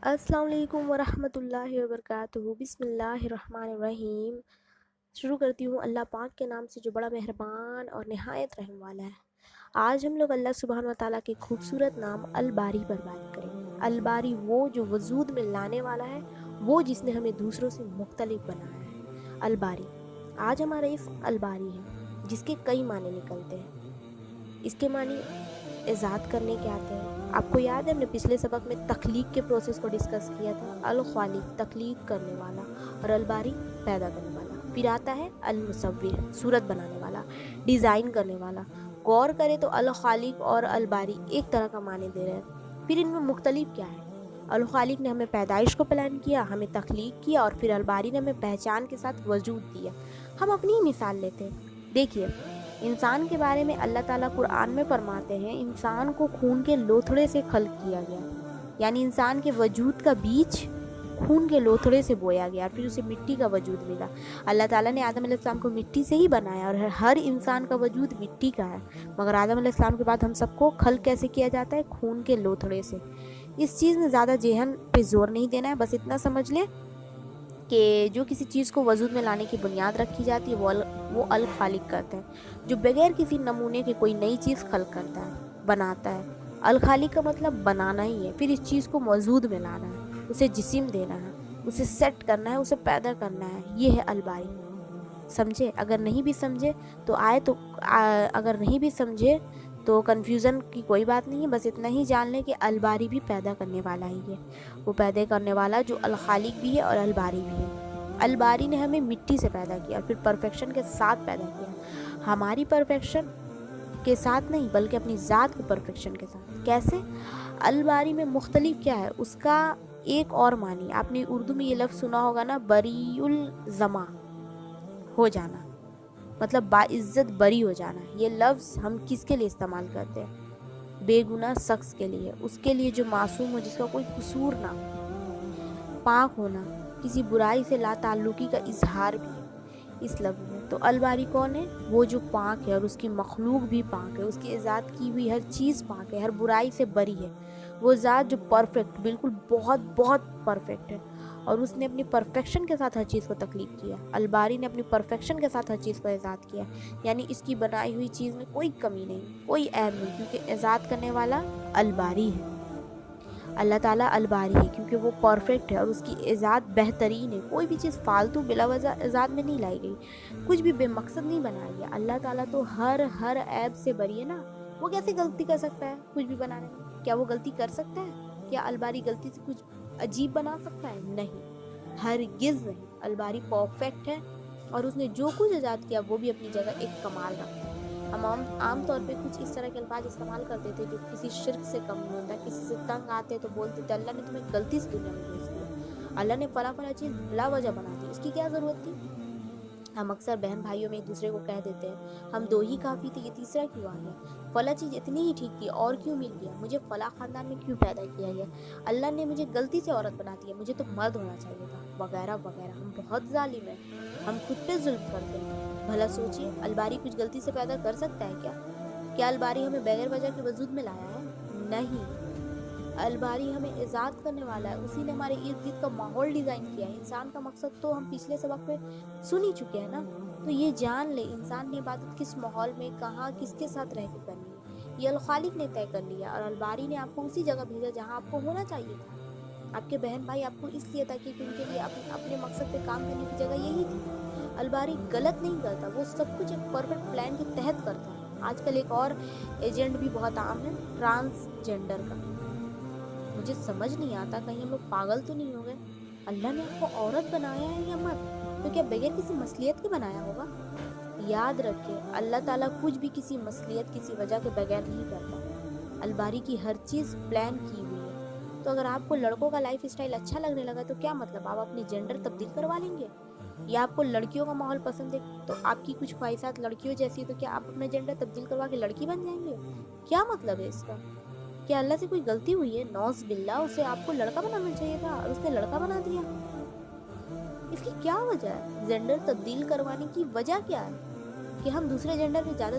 السلام علیکم ورحمۃ اللہ وبرکاتہ۔ بسم اللہ الرحمن الرحیم۔ شروع کرتی ہوں اللہ پاک کے نام سے جو بڑا مہربان اور نہایت رحم والا ہے۔ آج ہم لوگ اللہ سبحانہ و تعالیٰ کے خوبصورت نام الباری پر بات کریں گے۔ الباری وہ جو وجود میں لانے والا ہے، وہ جس نے ہمیں دوسروں سے مختلف بنایا ہے۔ الباری، آج ہمارا اسم الباری ہے، جس کے کئی معنی نکلتے ہیں۔ اس کے معنی ایجاد کرنے کے آتے ہیں۔ آپ کو یاد ہے ہم نے پچھلے سبق میں تخلیق کے پروسیس کو ڈسکس کیا تھا۔ الخالق تخلیق کرنے والا اور الباری پیدا کرنے والا۔ پھر آتا ہے المصور صورت بنانے والا، ڈیزائن کرنے والا۔ غور کرے تو الخالق اور الباری ایک طرح کا معنی دے رہے ہیں، پھر ان میں مختلف کیا ہے؟ الخالق نے ہمیں پیدائش کو پلان کیا، ہمیں تخلیق کیا، اور پھر الباری نے ہمیں پہچان کے ساتھ وجود دیا۔ ہم اپنی ہی مثال لیتے ہیں۔ دیکھیے، انسان کے بارے میں اللہ تعالیٰ قرآن میں فرماتے ہیں انسان کو خون کے لوتھڑے سے خلق کیا گیا، یعنی انسان کے وجود کا بیج خون کے لوتھڑے سے بویا گیا اور پھر اسے مٹی کا وجود ملا۔ اللہ تعالیٰ نے آدم علیہ السلام کو مٹی سے ہی بنایا اور ہر انسان کا وجود مٹی کا ہے، مگر آدم علیہ السلام کے بعد ہم سب کو خلق کیسے کیا جاتا ہے؟ خون کے لوتھڑے سے۔ اس چیز میں زیادہ ذہن پہ زور نہیں دینا ہے، بس اتنا سمجھ لیں کہ جو کسی چیز کو وجود میں لانے کی بنیاد رکھی جاتی ہے وہ الخالق کرتے ہیں، جو بغیر کسی نمونے کے کوئی نئی چیز خلق کرتا ہے، بناتا ہے۔ الخالق کا مطلب بنانا ہی ہے، پھر اس چیز کو وجود میں لانا ہے، اسے جسم دینا ہے، اسے سیٹ کرنا ہے، اسے پیدا کرنا ہے، یہ ہے الباری۔ سمجھے؟ اگر نہیں بھی سمجھے تو کنفیوژن کی کوئی بات نہیں ہے، بس اتنا ہی جان لیں کہ الباری بھی پیدا کرنے والا ہی ہے، وہ پیدا کرنے والا جو الخالق بھی ہے اور الباری بھی ہے۔ الباری نے ہمیں مٹی سے پیدا کیا اور پھر پرفیکشن کے ساتھ پیدا کیا، ہماری پرفیکشن کے ساتھ نہیں بلکہ اپنی ذات کی پرفیکشن کے ساتھ۔ کیسے؟ الباری میں مختلف کیا ہے، اس کا ایک اور معنی آپ نے اردو میں یہ لفظ سنا ہوگا نا، بری الزما، ہو جانا، مطلب باعزت بری ہو جانا۔ یہ لفظ ہم کس کے لیے استعمال کرتے ہیں؟ بے گناہ شخص کے لیے، اس کے لیے جو معصوم ہو، جس کا کوئی قصور نہ ہو۔ پاک ہونا، کسی برائی سے لا تعلقی کا اظہار بھی ہے اس لفظ میں۔ تو الباری کون ہے؟ وہ جو پاک ہے اور اس کی مخلوق بھی پاک ہے، اس کی ایجاد کی ہوئی ہر چیز پاک ہے، ہر برائی سے بری ہے۔ وہ ذات جو پرفیکٹ، بالکل بہت بہت پرفیکٹ ہے، اور اس نے اپنی پرفیکشن کے ساتھ ہر چیز کو تخلیق کیا۔ الباری نے اپنی پرفیکشن کے ساتھ ہر چیز کو ایجاد کیا، یعنی اس کی بنائی ہوئی چیز میں کوئی کمی نہیں، کوئی عیب نہیں، کیونکہ ایجاد کرنے والا الباری ہے۔ اللہ تعالیٰ الباری ہے کیونکہ وہ پرفیکٹ ہے اور اس کی ایجاد بہترین ہے۔ کوئی بھی چیز فالتو بلا وجہ ایجاد میں نہیں لائی گئی، کچھ بھی بے مقصد نہیں بنایا گیا۔ اللہ تعالیٰ تو ہر عیب سے بری ہے نا، وہ کیسے غلطی کر سکتا ہے کچھ بھی بنانے میں؟ کیا وہ غلطی کر سکتا ہے؟ کیا الباری غلطی سے کچھ عجیب بنا سکتا ہے؟ نہیں، ہرگز نہیں۔ الباری پرفیکٹ ہے اور اس نے جو کچھ ایجاد کیا وہ بھی اپنی جگہ ایک کمال رکھتا ہے۔ ہم عام طور پہ کچھ اس طرح کے الفاظ استعمال کرتے تھے جو کسی شرک سے کم نہیں ہوتا، کسی سے تنگ آتے تو بولتے تھے اللہ نے تمہیں غلطی سے دنیا میں بھیج دیا، اللہ نے فلاں چیز بلا وجہ بنا دی، اس کی کیا ضرورت تھی؟ ہم اکثر بہن بھائیوں میں ایک دوسرے کو کہہ دیتے ہیں ہم دو ہی کافی تھے، یہ تیسرا کیوں آ گیا؟ فلاں چیز اتنی ہی ٹھیک تھی اور کیوں مل گیا؟ مجھے فلاں خاندان میں کیوں پیدا کیا گیا؟ اللہ نے مجھے غلطی سے عورت بنا دیا، مجھے تو مرد ہونا چاہیے تھا، وغیرہ وغیرہ۔ ہم بہت ظالم ہیں، ہم خود پہ ظلم کرتے ہیں۔ بھلا سوچئے، الباری کچھ غلطی سے پیدا کر سکتا ہے کیا؟ کیا الباری ہمیں بغیر وجہ کے وجود میں لایا ہے؟ نہیں، الباری ہمیں ایجاد کرنے والا ہے، اسی نے ہمارے ارد گرد کا ماحول ڈیزائن کیا ہے۔ انسان کا مقصد تو ہم پچھلے سبق میں سن ہی چکے ہیں نا، تو یہ جان لے انسان نے عبادت کس ماحول میں، کہاں، کس کے ساتھ رہ کے کرنی ہے، یہ الخالق نے طے کر لیا، اور الباری نے آپ کو اسی جگہ بھیجا جہاں آپ کو ہونا چاہیے تھا۔ آپ کے بہن بھائی آپ کو اس لیے تھا کہ ان کے لیے اپنے مقصد پہ کام کرنے کی جگہ یہی تھی۔ الباری غلط نہیں کرتا، وہ سب کچھ ایک پرفیکٹ پلان کے تحت کرتا ہے۔ آج کل ایک اور ایجنٹ بھی بہت عام ہے، ٹرانسجینڈر کا۔ مجھے سمجھ نہیں آتا کہیں ہم لوگ پاگل تو نہیں ہو گئے؟ اللہ نے آپ کو عورت بنایا ہے یا مرد، تو کیا بغیر کسی مصلیت کے بنایا ہوگا؟ یاد رکھے، اللہ تعالیٰ کچھ بھی کسی مصلیت، کسی وجہ کے بغیر نہیں کرتا۔ الباری کی ہر چیز پلان کی ہوئی ہے۔ تو اگر آپ کو لڑکوں کا لائف اسٹائل اچھا لگنے لگا تو کیا مطلب آپ اپنی جینڈر تبدیل کروا لیں گے؟ یا آپ کو لڑکیوں کا ماحول پسند ہے تو آپ کی کچھ خواہشات لڑکیوں جیسی تو کیا آپ اپنا جینڈر تبدیل کروا کے لڑکی بن جائیں گے؟ کیا مطلب ہے اس کا؟ کیا اللہ سے کوئی غلطی ہوئی ہے؟ نوز باللہ، اسے آپ کو لڑکا بنانا چاہیے تھا اور اس نے لڑکا بنا دیا۔ اس کی کیا وجہ ہے؟ جینڈر تبدیل کروانے کی وجہ کیا ہے؟ کہ ہم دوسرے جینڈر میں زیادہ